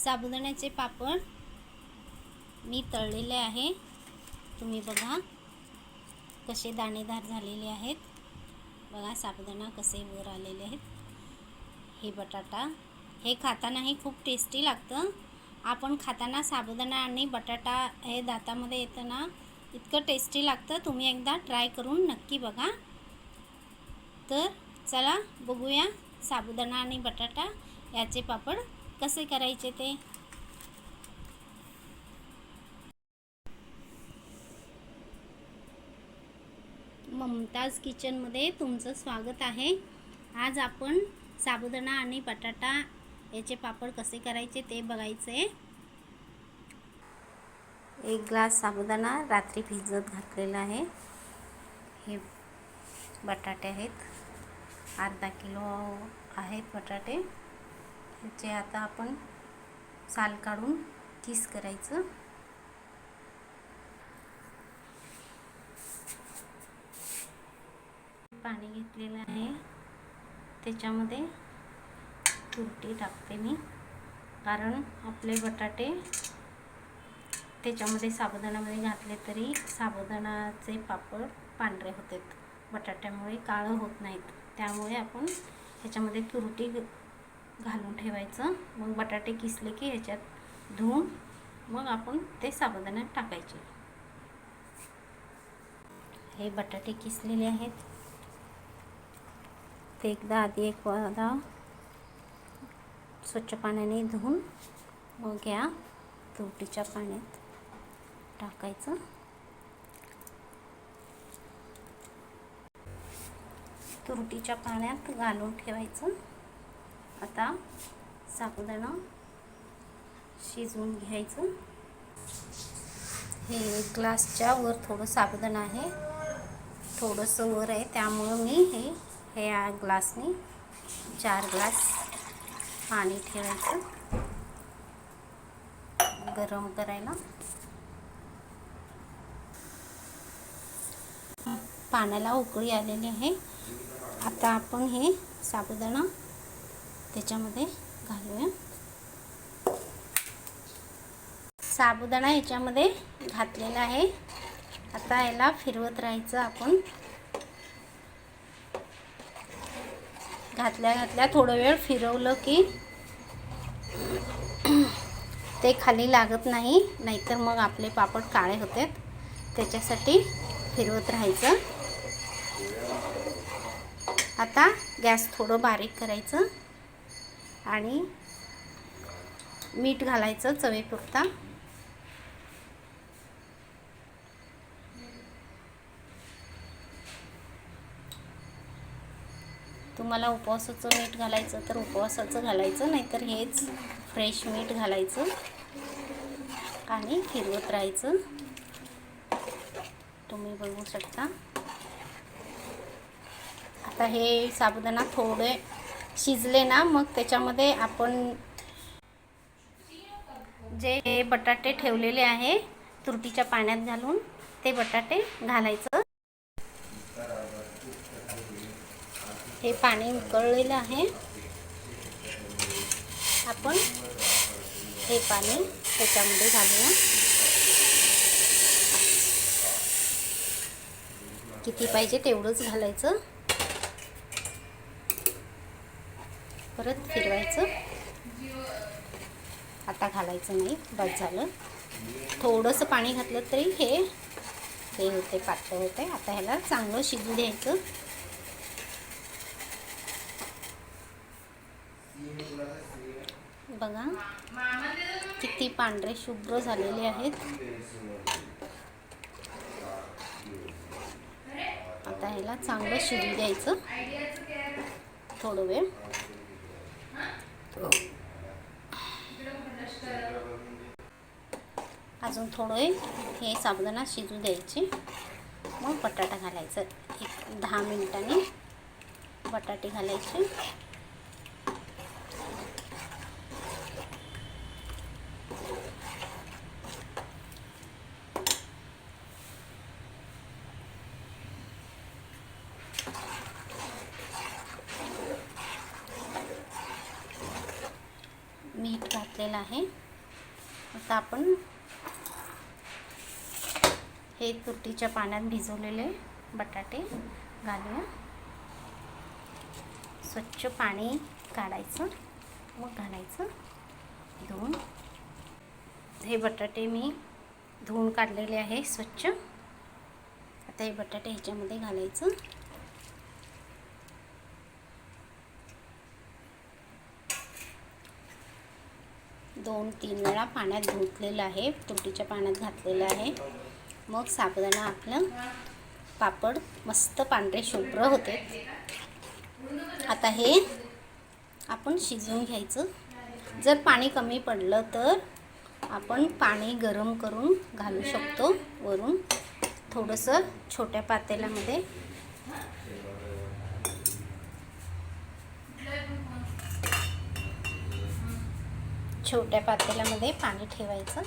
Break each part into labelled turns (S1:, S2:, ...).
S1: साबुदाण्याचे पापड मी तळलेले आहे। तुम्ही बघा कसे दाणेदार झालेले आहेत। बघा साबुदाणा कसे वर आलेले आहेत। हे बटाटा हे खातानाही खूप टेस्टी लागतं। आपण खाताना साबुदाणा आणि बटाटा हे दातामध्ये येतं ना, इतकं टेस्टी लागतं। तुम्ही एकदा ट्राय करून नक्की बघा। तर चला बघूया साबुदाणा आणि बटाटा याचे पापड कसे करायचे ते। ममताज किचनमध्ये तुमचं स्वागत आहे। आज आपण साबुदाणा आणि बटाटा याचे पापड कसे करायचे ते बघायचे। एक ग्लास साबुदाणा रात्री भिजत घातलेला आहे। हे बटाटे आहेत, अर्धा किलो आहेत बटाटे। याचे आता आपण साल काढून किस करायचं। पाणी घेतलेलं आहे, त्याच्यामध्ये तुरटी टाकते मी, कारण आपले बटाटे त्याच्यामध्ये साबुदाण्यामध्ये घातले तरी साबुदाण्याचे पापड पांढरे होतात, बटाट्यामुळे काळं होत नाहीत। त्यामुळे आपण ह्याच्यामध्ये तुरटी घालून ठेवायचं। मग बटाटे किसले की ह्याच्यात धुवून मग आपण ते साबुदाण्यात टाकायचे। हे बटाटे किसलेले आहेत, ते एकदा आधी एक वेळा स्वच्छ पाण्याने धुवून मग या तुरटीच्या पाण्यात टाकायचं। तुरटीच्या पाण्यात घालून ठेवायचं। आता साबुदाणा शिजवून घ्यायचं। हे एक ग्लासच्या वर थोडं साबुदाणा आहे, थोडंसं वर आहे, त्यामुळं मी ह्या ग्लासने 4 ग्लास पाणी ठेवायचं गरम करायला। पाण्याला उकळी आलेली आहे। आता आपण हे साबुदाणा त्याच्यामध्ये घालूया। साबुदाणा याच्यामध्ये घातलेला आहे। आता याला फिरवत राहायचं आपण। घातल्या थोडा वेळ फिरवलं की ते खाली लागत नाही, नाहीतर मग आपले पापड काळे होतात। त्याच्यासाठी फिरवत राहायचं। आता गॅस थोडं बारीक करायचं आणि मीठ घालायचं चवीपुरता। तुम्हाला उपवासाचं मीठ घालायचं तर उपवासाचं घालायचं, नाहीतर हेच फ्रेश मीठ घालायचं आणि फिरवत राहायचं। तुम्ही बघू शकता। आता हे साबुदाणा थोडे शिजले ना, मग त्याच्यामध्ये आपण जे बटाटे ठेवलेले आहे तुरटीच्या पाण्यात घालून ते बटाटे घालायचं। हे पाणी उकळलेलं आहे, आपण हे पाणी त्याच्यामध्ये घालूया। किती पाहिजे तेवढंच घालायचं, परत फिरवायचं। आता घालायचं नाही, बस झालं। थोडंसं पाणी घातलं तरी हे होते, पातळ होते। आता ह्याला चांगलं शिजू द्यायचं। बघा किती पांढरे शुभ्र झालेले आहेत। आता ह्याला चांगलं शिजू द्यायचं थोडं वेळ। अजून थोडं हे साबुदाणा शिजू द्यायचे, मग बटाटा घालायचं। एक 10 मिनिटांनी बटाटे घालायचे। मीठ घातलं घातलेला आहे. आता आपण हे तुरटीच्या पाण्यात भिजवलेले बटाटे घालूया. स्वच्छ पाणी काढायचं, मग घालायचं धुवून. हे बटाटे मी धुवून काढलेले आहे स्वच्छ. आता हे बटाटे ह्याच्यामध्ये घालायचं. दोन तीन वेळा पाण्यात धुतलेलं आहे, तुरटीच्या पाण्यात घातलेलं आहे. मग साबुदाणा आपलं पापड मस्त पांढरे शुभ्र होते. आता हे आपण शिजवून घ्यायचं. जर पाणी कमी पडलं तर आपण पाणी गरम करून घालू शकतो वरून. थोडंसं छोट्या पातेल्यामध्ये पाणी ठेवायचं.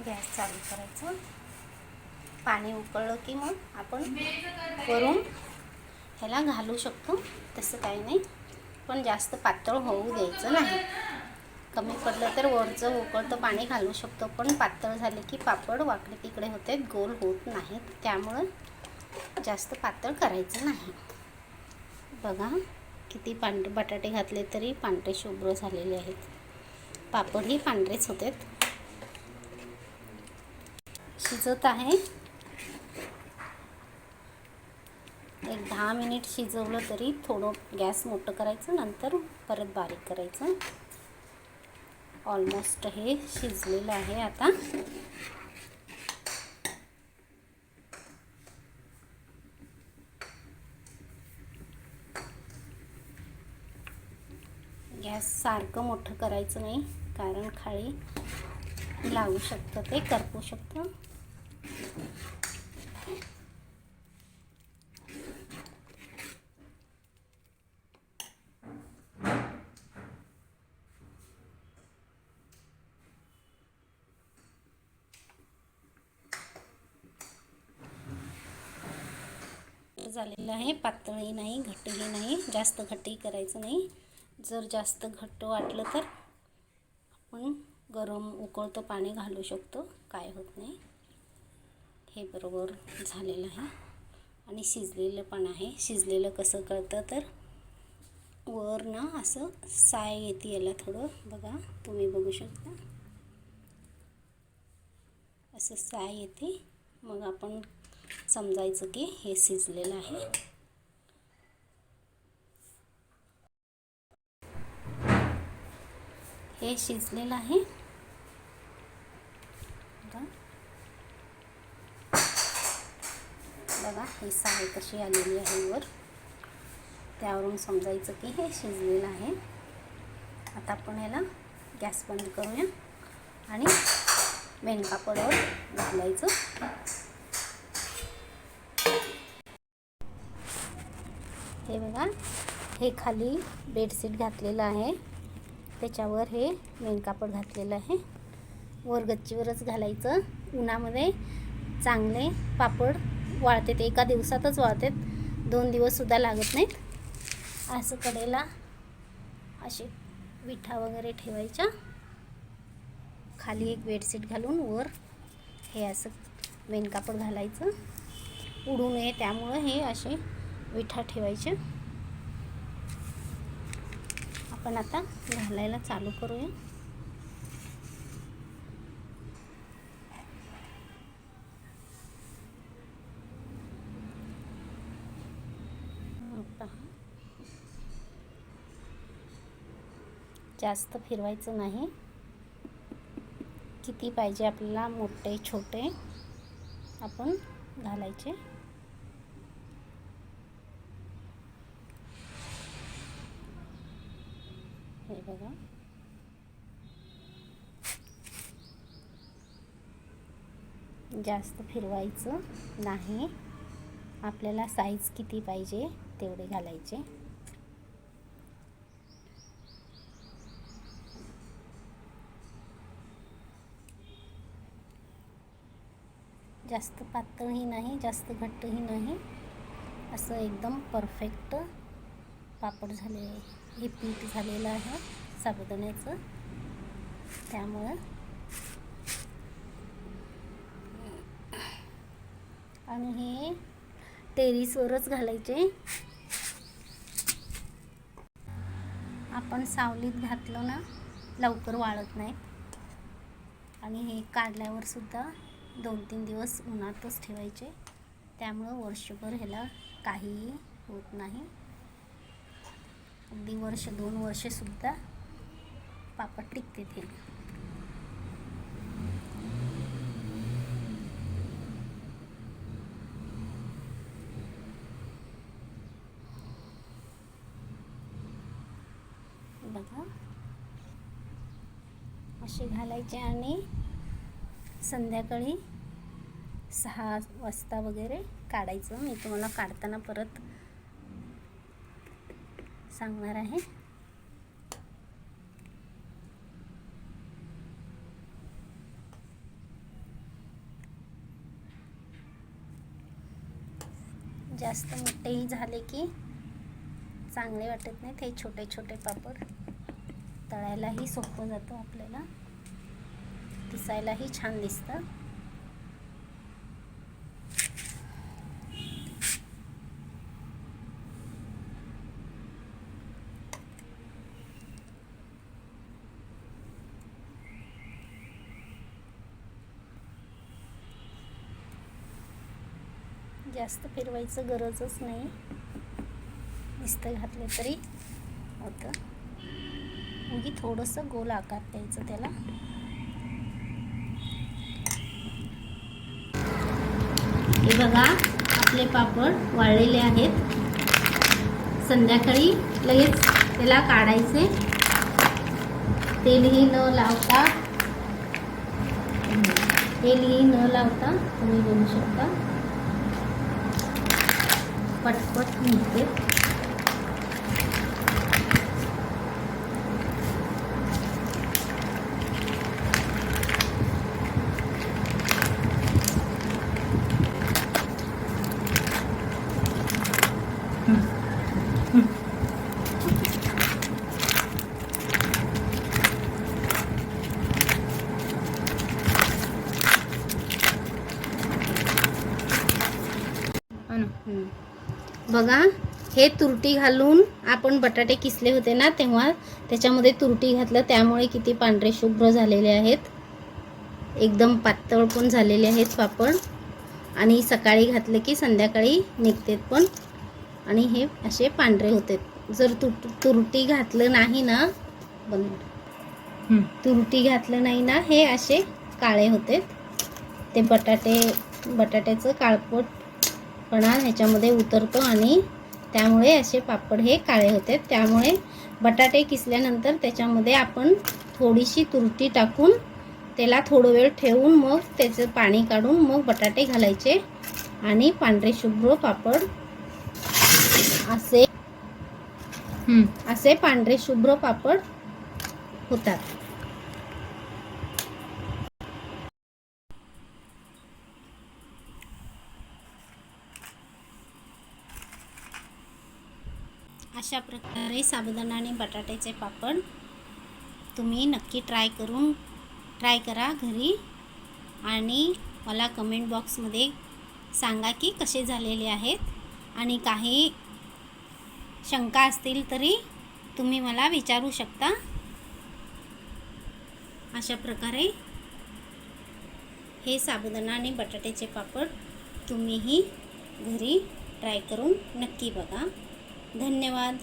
S1: गॅस चालू करायचं. पाणी उकळलं की मग आपण वरून ह्याला घालू शकतो. तसं काही नाही, पण जास्त पातळ होऊ द्यायचं नाही. कमी पडलं तर वरचं उकळतं पाणी घालू शकतो, पण पातळ झाले की पापड वाकडे तिकडे होते, गोल होत नाहीत. त्यामुळं जास्त पातळ करायचं नाही. बघा किती पांढरे बटाटे घातले तरी पांढरे शुभ्र झालेले आहेत. पापडही पांढरेच होते. शिजत आहे. एक 10 मिनिट शिजवलं तरी थोडं गॅस मोठं करायचं, नंतर परत बारीक करायचं. ऑलमोस्ट हे शिजलेलं आहे. आता गॅस सारखं मोठं करायचं नाही, कारण खाली लागू शकतं, ते करपू शकतं. झालेलं आहे. पातळही नाही, घट्टही नाही. जास्त घट्टही करायचं नाही. जर जास्त घट्ट वाटलं तर आपण गरम उकळतं पाणी घालू शकतो, काय होत नाही. हे बरोबर झालेलं आहे आणि शिजलेलं पण आहे. शिजलेलं कसं कळतं तर वर ना असं साय येते याला थोडं. बघा, तुम्ही बघू शकता, असं साय येते. मग आपण समजायचं की हे शिजलेलं आहे. हे शिजलेलं आहे. बघा हे साय कशी आलेली आहे वर, त्यावरून समजायचं की हे शिजलेलं आहे. आता आपण याला गॅस बंद करूया आणि मेन कापडावर घालायचं. हे बघा, हे खाली बेडशीट घातलेलं आहे, त्याच्यावर हे मेन कापड घातलेलं आहे. वर गच्चीवरच घालायचं. उन्हामध्ये चांगले पापड वाळतात, एका दिवसातच वाळतात, 2 दिवससुद्धा लागत नाहीत. असं कडेला असे विठा वगैरे ठेवायच्या, खाली एक बेडशीट घालून वर हे असं मेन कापड घालायचं. उडू नये त्यामुळं हे असे विठा ठेवायचे. आपण आता घालायला चालू करूया. जास्त फिरवायचं नाही. किती पाहिजे आपल्याला, मोठे छोटे आपण घालायचे. हे बघा, जास्त फिरवायचं नाही. आपल्याला साईज किती पाहिजे तेवढे घालायचे. जास्त पातळही नाही, जास्त घट्टही नाही, असं एकदम परफेक्ट पापड झाले आहे. हे पीठ झालेलं आहे साबुदाण्याचं, त्यामुळं आणि हे टेरेसवरच घालायचे. आपण सावलीत घातलं ना लवकर वाळत नाही, आणि हे काढल्यावर सुद्धा 2-3 दिवस उन्हातच ठेवायचे, त्यामुळं वर्षभर ह्याला काहीही होत नाही. अगदी 1-2 वर्षसुद्धा पापड टिकते ते. बघा असे घालायचे आणि संध्याकाळी 6 वाजता वगैरे काढायचं. मी तुम्हाला काढताना परत सांगणार आहे. जास्त मोठेही झाले की चांगले वाटत नाही. ते छोटे छोटे पापड तळायलाही सोपं जातं आपल्याला, दिसायलाही छान दिसतं. जास्त फिरवायचं गरजच नाही, नुसतं घातलं तरी होतं. उगी थोडंसं गोल आकार द्यायचं त्याला. हे बघा आपले पापड वाळलेले आहेत. संध्याकाळी लगेच त्याला काढायचे, तेलही न लावता तुम्ही बघू शकता पटपट निघते. बघा हे तुरटी घालून आपण बटाटे किसले होते ना, तेव्हा त्याच्यामध्ये तुरटी घातलं, त्यामुळे किती पांढरे शुभ्र झालेले आहेत. एकदम पातळ पण झालेले आहेत पापड, आणि सकाळी घातले की संध्याकाळी निघतात पण, आणि हे असे पांढरे होते. जर तुरटी घातलं नाही ना, तुरटी घातलं नाही ना, हे असे काळे होते. ते बटाट्याचं काळपटपणा ह्याच्यामध्ये उतरतो, आणि त्यामुळे असे पापड हे काळे होते. त्यामुळे बटाटे किसल्यानंतर त्याच्यामध्ये आपण थोडीशी तुरटी टाकून त्याला थोडं वेळ ठेवून मग त्याचं पाणी काढून मग बटाटे घालायचे, आणि पांढरे शुभ्र पापड असे पांढरे शुभ्र पापड होतात. अशा प्रकारे साबुदाणा आणि बटाट्याचे पापड तुम्ही नक्की ट्राय करा घरी, आणि मला कमेंट बॉक्समध्ये सांगा की कसे झालेले आहेत. आणि काही शंका असतील तरी तुम्ही मला विचारू शकता. अशा प्रकारे हे साबुदाणा आणि बटाट्याचे पापड तुम्हीही घरी ट्राय करून नक्की बघा. धन्यवाद.